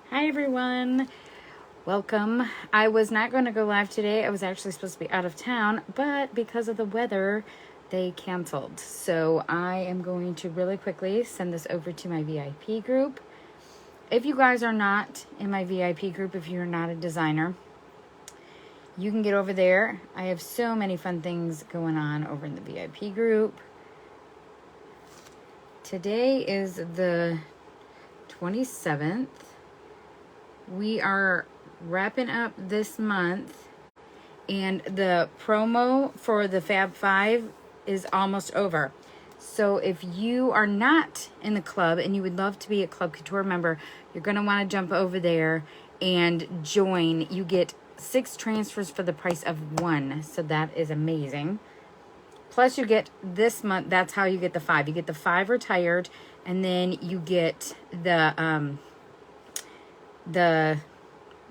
Hi everyone, welcome. I was not going to go live today. I was actually supposed to be out of town, but because of the weather, they canceled. So I am going to really quickly send this over to my VIP group. If you guys are not in my VIP group, if you're not a designer, you can get over there. I have so many fun things going on over in the VIP group. Today is the 27th. We are wrapping up this month, and the promo for the Fab 5 is almost over. So if you are not in the club and you would love to be a Club Couture member, you're going to want to jump over there and join. You get 6 transfers for the price of 1, so that is amazing. Plus you get this month, that's how you get the 5. You get the 5 retired, and then you get the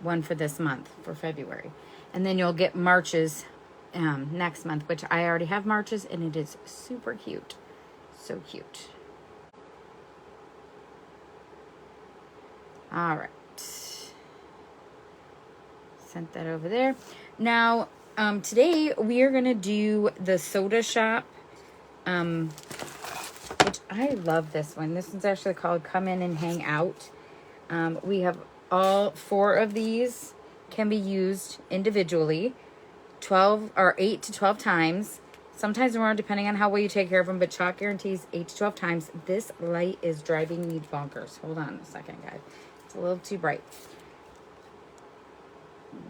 one for this month, for February. And then you'll get March's next month, which I already have March's, and it is super cute. So cute. All right. Sent that over there. Now, today we are going to do the Soda Shop, which I love this one. This one's actually called Come In and Hang Out. We have all 4 of these can be used individually, 12 or 8 to 12 times, sometimes more depending on how well you take care of them, but Chalk guarantees 8 to 12 times. This light is driving me bonkers. Hold on a second, guys. It's a little too bright.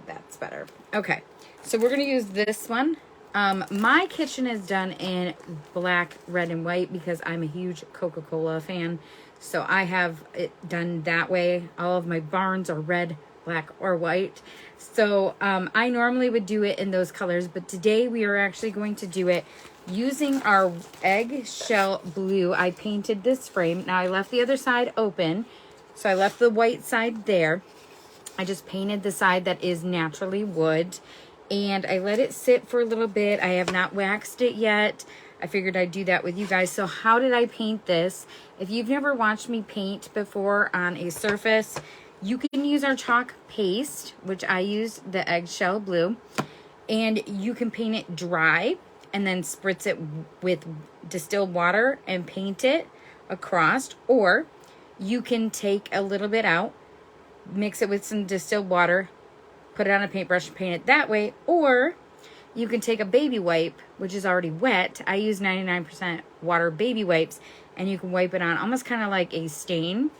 That's better. Okay, so we're going to use this one. My kitchen is done in black, red, and white because I'm a huge Coca-Cola fan. So I have it done that way. All of my barns are red, black, or white. So I normally would do it in those colors, but today we are actually going to do it using our eggshell blue. I painted this frame. Now I left the other side open, so I left the white side there. I just painted the side that is naturally wood, and I let it sit for a little bit. I have not waxed it yet. I figured I'd do that with you guys. So how did I paint this? If you've never watched me paint before on a surface, you can use our chalk paste, which I use the eggshell blue, and you can paint it dry and then spritz it with distilled water and paint it across, or you can take a little bit out, mix it with some distilled water, put it on a paintbrush and paint it that way, or you can take a baby wipe, which is already wet. I use 99% water baby wipes, and you can wipe it on almost kind of like a stain.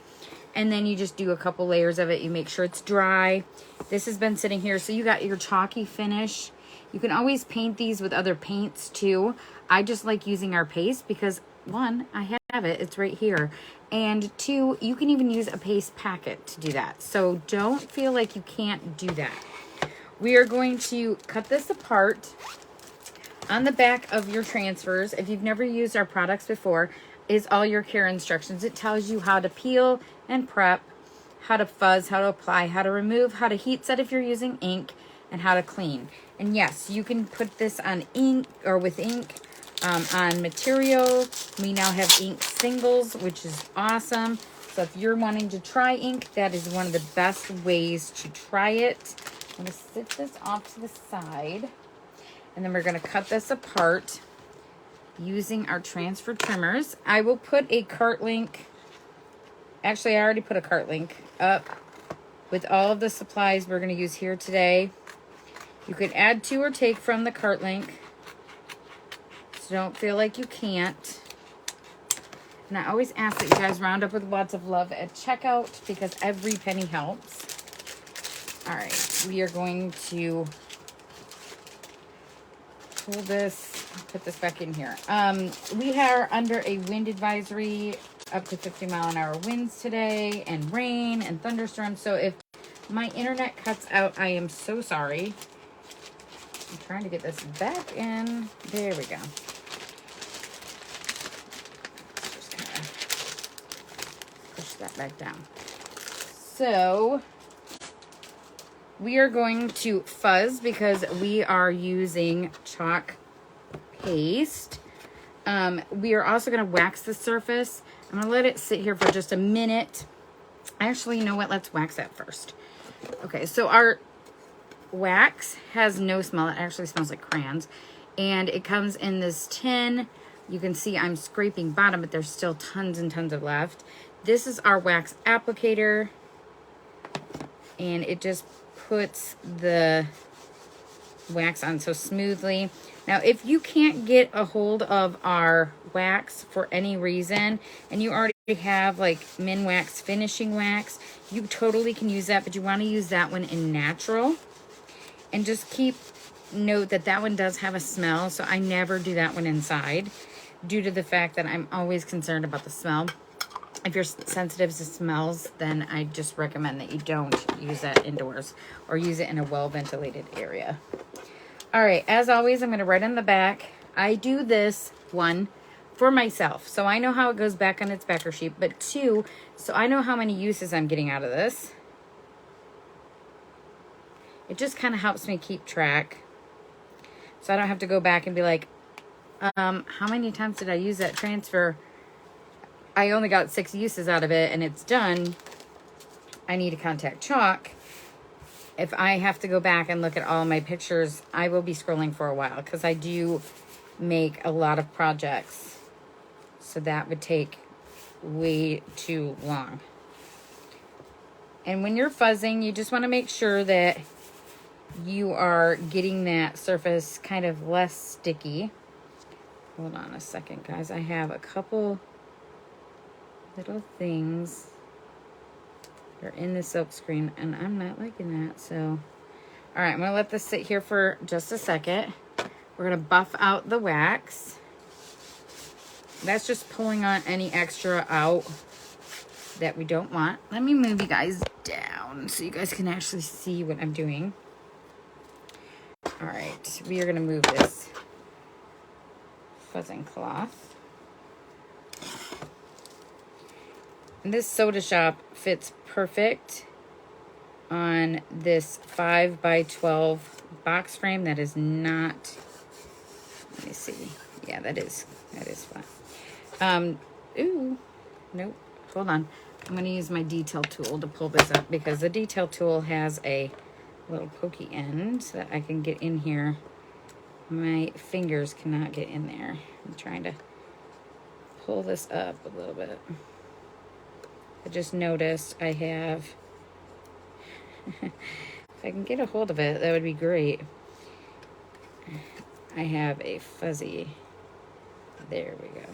And then you just do a couple layers of it. You make sure it's dry. This has been sitting here, so you got your chalky finish. You can always paint these with other paints too. I just like using our paste because 1, I have it. It's right here. And 2, you can even use a paste packet to do that. So don't feel like you can't do that. We are going to cut this apart. On the back of your transfers, if you've never used our products before, is all your care instructions. It tells you how to peel and prep, how to fuzz, how to apply, how to remove, how to heat set if you're using ink, and how to clean. And yes, you can put this on ink or with ink on material. We now have ink singles, which is awesome. So if you're wanting to try ink, that is one of the best ways to try it. I'm going to sit this off to the side, and then we're going to cut this apart using our transfer trimmers. I will put a cart link. Actually, I already put a cart link up with all of the supplies we're going to use here today. You can add to or take from the cart link, so don't feel like you can't. And I always ask that you guys round up with lots of love at checkout because every penny helps. All right, we are going to pull this, put this back in here. We are under a wind advisory, up to 50-mile-an-hour winds today, and rain and thunderstorms. So if my internet cuts out, I am so sorry. I'm trying to get this back in. There we go. Just kind of push that back down. So we are going to fuzz because we are using chalk paste. We are also going to wax the surface. I'm going to let it sit here for just a minute Actually, you know what? Let's wax that first. Okay, so our wax has no smell. It actually smells like crayons. And it comes in this tin. You can see I'm scraping bottom, but there's still tons and tons of left. This is our wax applicator. And it just puts the wax on so smoothly. Now, if you can't get a hold of our wax for any reason, and you already have like Minwax finishing wax, you totally can use that, but you want to use that one in natural. And just keep note that that one does have a smell, so I never do that one inside due to the fact that I'm always concerned about the smell. If you're sensitive to smells, then I just recommend that you don't use that indoors or use it in a well-ventilated area. All right, as always, I'm going to write on the back. I do this one for myself, so I know how it goes back on its backer sheet, but two, so I know how many uses I'm getting out of this. It just kind of helps me keep track, so I don't have to go back and be like, how many times did I use that transfer? I only got 6 uses out of it, and it's done. I need to contact Chalk. If I have to go back and look at all my pictures, I will be scrolling for a while because I do make a lot of projects. So that would take way too long. And when you're fuzzing, you just want to make sure that you are getting that surface kind of less sticky. Hold on a second, guys. I have a couple little things that are in the silk screen, and I'm not liking that. So, all right, I'm going to let this sit here for just a second. We're going to buff out the wax. That's just pulling on any extra out that we don't want. Let me move you guys down so you guys can actually see what I'm doing. All right, we are going to move this fuzzing cloth. And this Soda Shop fits perfect on this 5x12 box frame. That is not, let me see. Yeah, that is fun. Ooh, nope, hold on. I'm going to use my detail tool to pull this up because the detail tool has a little pokey end so that I can get in here. My fingers cannot get in there. I'm trying to pull this up a little bit. I just noticed I have, if I can get a hold of it, that would be great. I have a fuzzy, there we go.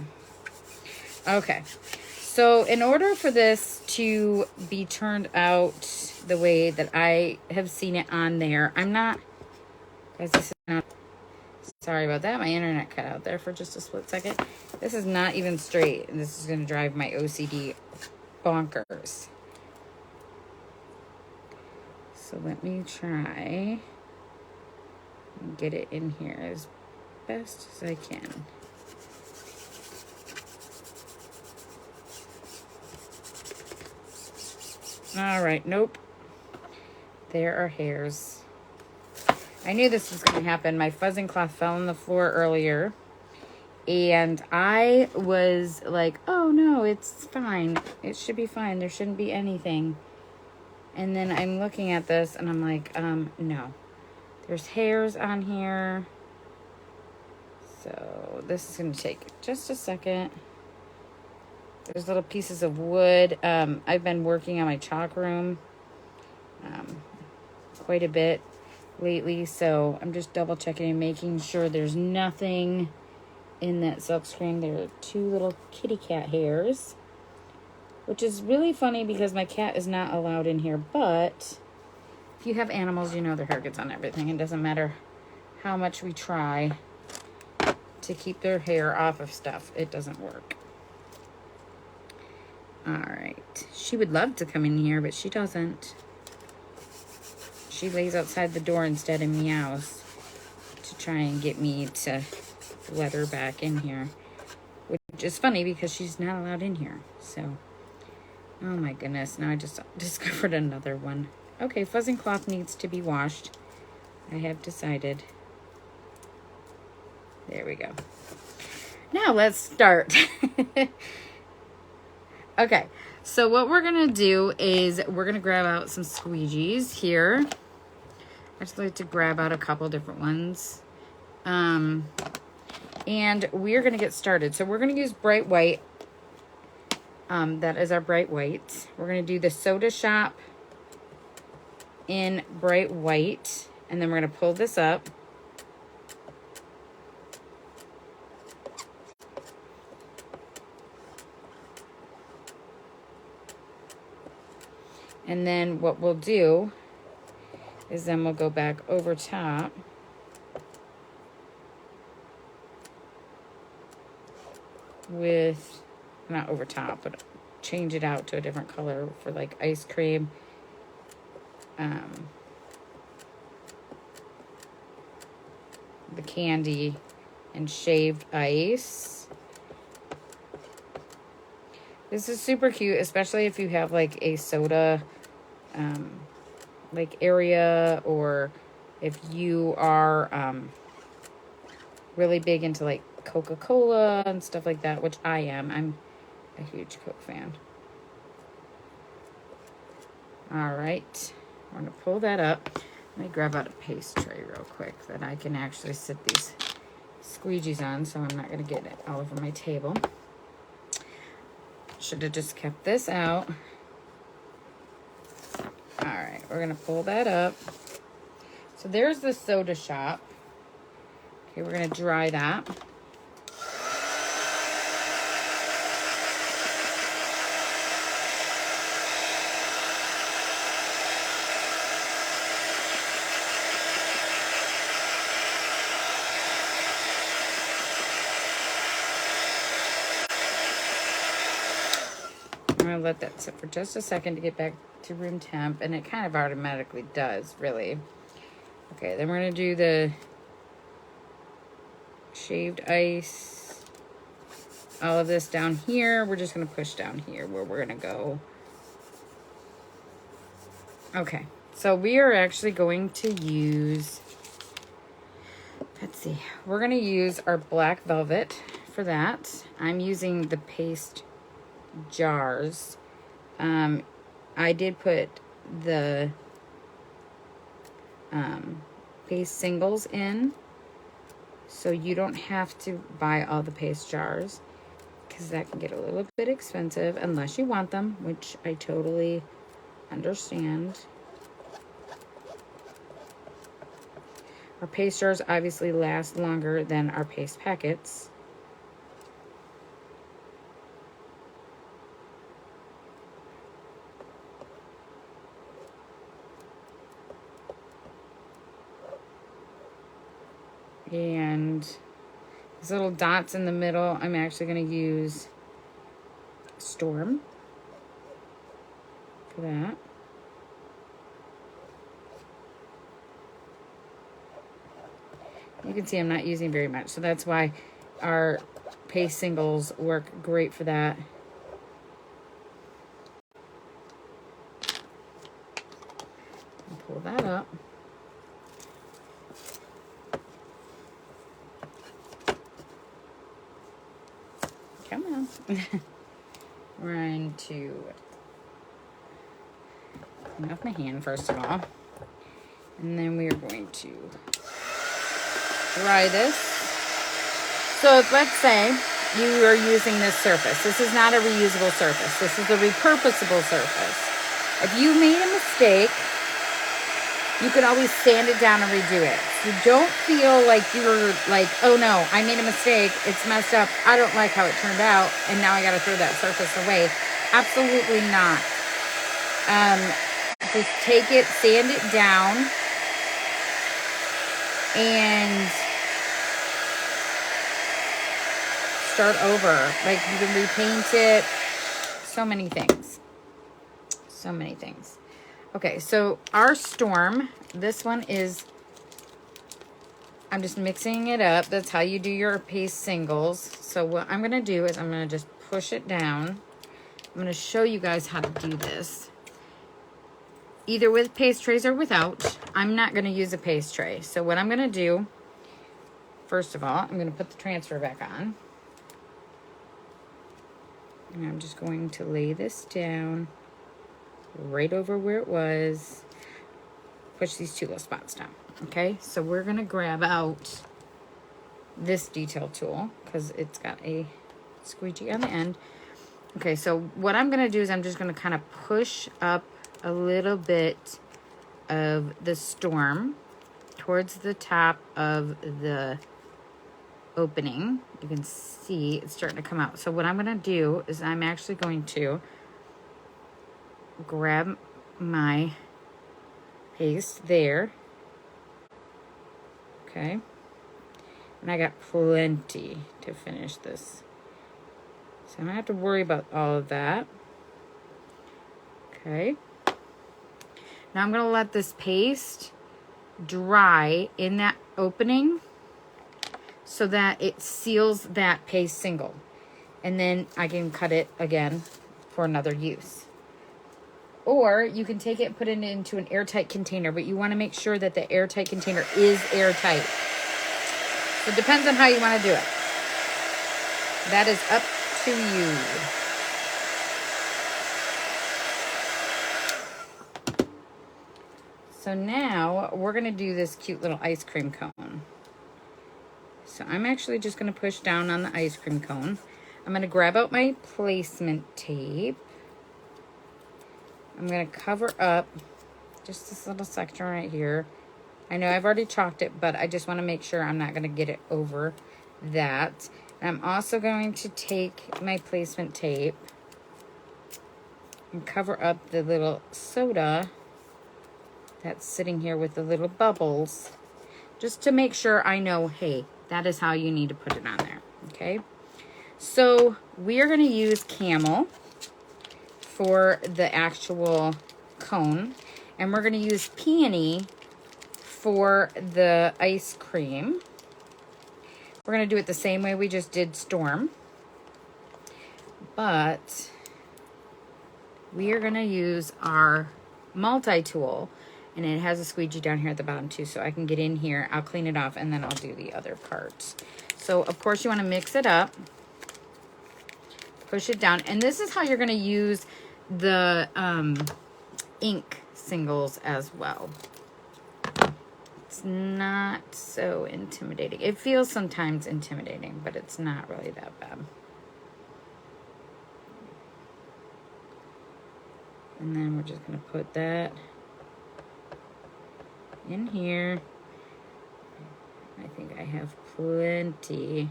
Okay, so in order for this to be turned out the way that I have seen it on there, I'm not, guys, this is not, sorry about that, my internet cut out there for just a split second. This is not even straight, and this is going to drive my OCD bonkers. So let me try and get it in here as best as I can. All right, nope. There are hairs. I knew this was going to happen. My fuzzing cloth fell on the floor earlier, and I was like, oh no, it's fine. It should be fine. There shouldn't be anything. And then I'm looking at this and I'm like, no. There's hairs on here. So this is going to take just a second. There's little pieces of wood. I've been working on my chalk room quite a bit lately. So I'm just double checking and making sure there's nothing in that silk screen. There are 2 little kitty cat hairs, which is really funny because my cat is not allowed in here. But if you have animals, you know their hair gets on everything. It doesn't matter how much we try to keep their hair off of stuff. It doesn't work. All right. She would love to come in here, but she doesn't. She lays outside the door instead and meows to try and get me to let her back in here, which is funny because she's not allowed in here. So, oh my goodness, now I just discovered another one. Okay, fuzzing cloth needs to be washed. I have decided. There we go. Now let's start. Okay, So what we're going to do is we're going to grab out some squeegees here. I just like to grab out a couple different ones. And we're going to get started. So we're going to use bright white. That is our bright white. We're going to do the Soda Shop in bright white. And then we're going to pull this up. And then what we'll do is then we'll go back over top with, not over top, but change it out to a different color for like ice cream. The candy and shaved ice. This is super cute, especially if you have like a soda like area, or if you are really big into like Coca-Cola and stuff like that, which I am. I'm a huge Coke fan. All right, we're gonna pull that up. Let me grab out a paste tray real quick that I can actually sit these squeegees on, so I'm not gonna get it all over my table. Should have just kept this out. All right, we're gonna pull that up. So there's the Soda Shop. Okay, we're gonna dry that. I'm gonna let that sit for just a second to get back to room temp, and it kind of automatically does, really. Okay, then we're gonna do the shaved ice. All of this down here, we're just gonna push down here where we're gonna go. Okay, so we are actually going to use, let's see, we're gonna use our black velvet for that. I'm using the paste jars. I did put the paste singles in, so you don't have to buy all the paste jars, because that can get a little bit expensive unless you want them, which I totally understand. Our paste jars obviously last longer than our paste packets. And these little dots in the middle, I'm actually going to use Storm for that. You can see I'm not using very much, so that's why our paste singles work great for that. I'll pull that up. Come on. We're going to clean off my hand first of all. And then we are going to dry this. So if, let's say you are using this surface. This is not a reusable surface. This is a repurposable surface. If you made a mistake, you can always sand it down and redo it. So don't feel like you're like, oh no, I made a mistake. It's messed up. I don't like how it turned out, and now I got to throw that surface away. Absolutely not. Just take it, sand it down, and start over. Like, you can repaint it. So many things. So many things. Okay, so our Storm, this one is, I'm just mixing it up. That's how you do your paste singles. So what I'm going to do is I'm going to just push it down. I'm going to show you guys how to do this. Either with paste trays or without. I'm not going to use a paste tray. So what I'm going to do, first of all, I'm going to put the transfer back on. And I'm just going to lay this down right over where it was. Push these two little spots down. Okay, so we're gonna grab out this detail tool because it's got a squeegee on the end. Okay, so what I'm gonna do is I'm just gonna kind of push up a little bit of the storm towards the top of the opening. You can see it's starting to come out. So what I'm gonna do is I'm actually going to grab my paste there. Okay. And I got plenty to finish this. So I don't have to worry about all of that. Okay. Now I'm going to let this paste dry in that opening so that it seals that paste single. And then I can cut it again for another use. Or you can take it and put it into an airtight container, but you want to make sure that the airtight container is airtight. So it depends on how you want to do it. That is up to you. So now we're going to do this cute little ice cream cone. So I'm actually just going to push down on the ice cream cone. I'm going to grab out my placement tape. I'm going to cover up just this little section right here. I know I've already chalked it, but I just want to make sure I'm not going to get it over that. And I'm also going to take my placement tape and cover up the little soda that's sitting here with the little bubbles, just to make sure I know, hey, that is how you need to put it on there, okay? So we are going to use camel for the actual cone, and we're going to use peony for the ice cream. We're going to do it the same way we just did storm, but we are going to use our multi-tool, and it has a squeegee down here at the bottom too, so I can get in here, I'll clean it off, and then I'll do the other parts. So of course you want to mix it up, push it down, and this is how you're going to use the ink singles as well. It's not so intimidating. It feels sometimes intimidating, but it's not really that bad. And then we're just going to put that in here. I think I have plenty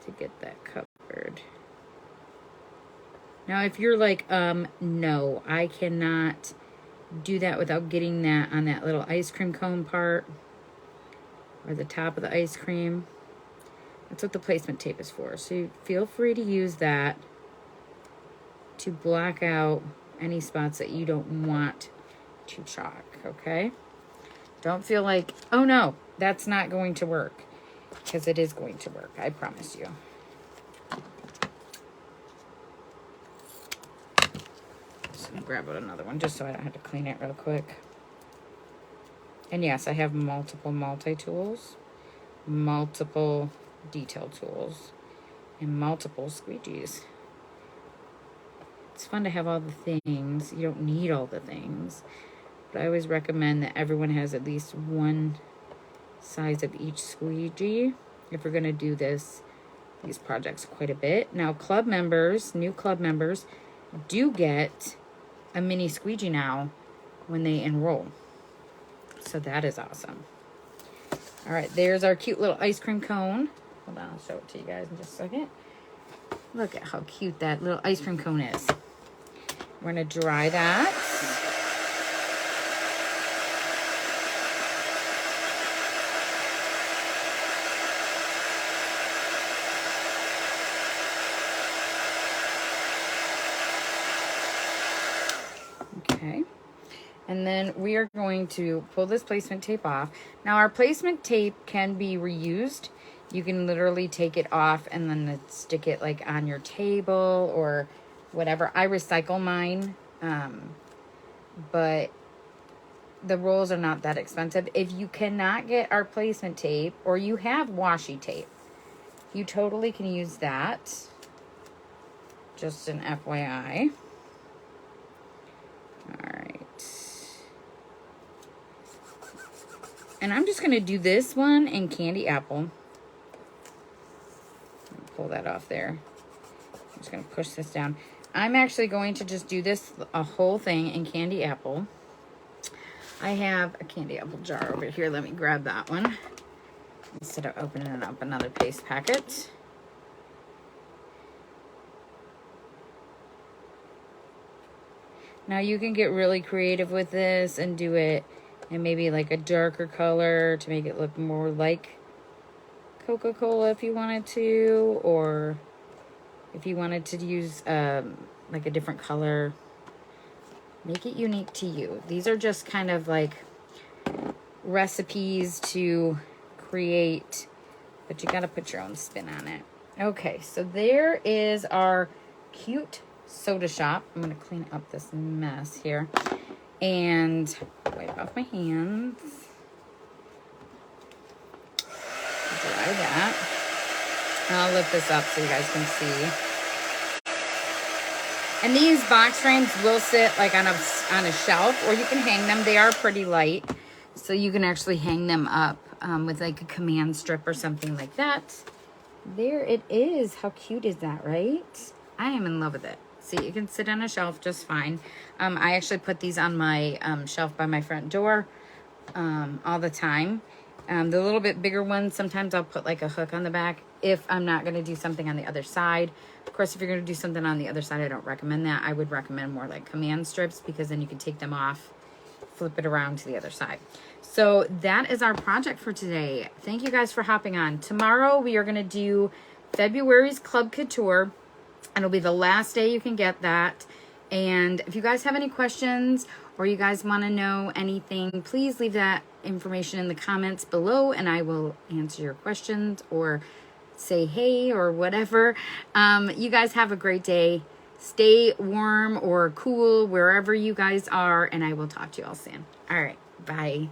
to get that covered. Now, if you're like, no, I cannot do that without getting that on that little ice cream cone part or the top of the ice cream, that's what the placement tape is for. So you feel free to use that to block out any spots that you don't want to chalk, okay? Don't feel like, oh no, that's not going to work, because it is going to work, I promise you. Grab out another one just so I don't have to clean it real quick. And yes, I have multiple multi-tools, multiple detail tools, and multiple squeegees. It's fun to have all the things. You don't need all the things, but I always recommend that everyone has at least one size of each squeegee if we're going to do these projects quite a bit. Now, club members, new club members, do get a mini squeegee now when they enroll. So that is awesome. All right, there's our cute little ice cream cone. Hold on, I'll show it to you guys in just a second. Look at how cute that little ice cream cone is. We're gonna dry that. Okay, and then we are going to pull this placement tape off. Now our placement tape can be reused. You can literally take it off and then stick it like on your table or whatever. I recycle mine, but the rolls are not that expensive. If you cannot get our placement tape or you have washi tape, you totally can use that. Just an FYI. All right. And I'm just going to do this one in Candy Apple. Pull that off there. I'm just going to push this down. I'm actually going to just do this, a whole thing in Candy Apple. I have a Candy Apple jar over here. Let me grab that one instead of opening up another paste packet. Now you can get really creative with this and do it in maybe like a darker color to make it look more like Coca-Cola if you wanted to, or if you wanted to use like a different color. Make it unique to you. These are just kind of like recipes to create, but you got to put your own spin on it. Okay, so there is our cute soda shop. I'm going to clean up this mess here and wipe off my hands. Dry that. I'll lift this up so you guys can see. And these box frames will sit like on a shelf, or you can hang them. They are pretty light, so you can actually hang them up with like a command strip or something like that. There it is. How cute is that, right? I am in love with it. See, it can sit on a shelf just fine. I actually put these on my shelf by my front door all the time. The little bit bigger ones, sometimes I'll put like a hook on the back if I'm not going to do something on the other side. Of course, if you're going to do something on the other side, I don't recommend that. I would recommend more like command strips, because then you can take them off, flip it around to the other side. So that is our project for today. Thank you guys for hopping on. Tomorrow we are going to do February's Club Couture. It'll be the last day you can get that. And if you guys have any questions or you guys want to know anything, please leave that information in the comments below and I will answer your questions or say hey or whatever. You guys have a great day. Stay warm or cool wherever you guys are, and I will talk to you all soon. All right, bye.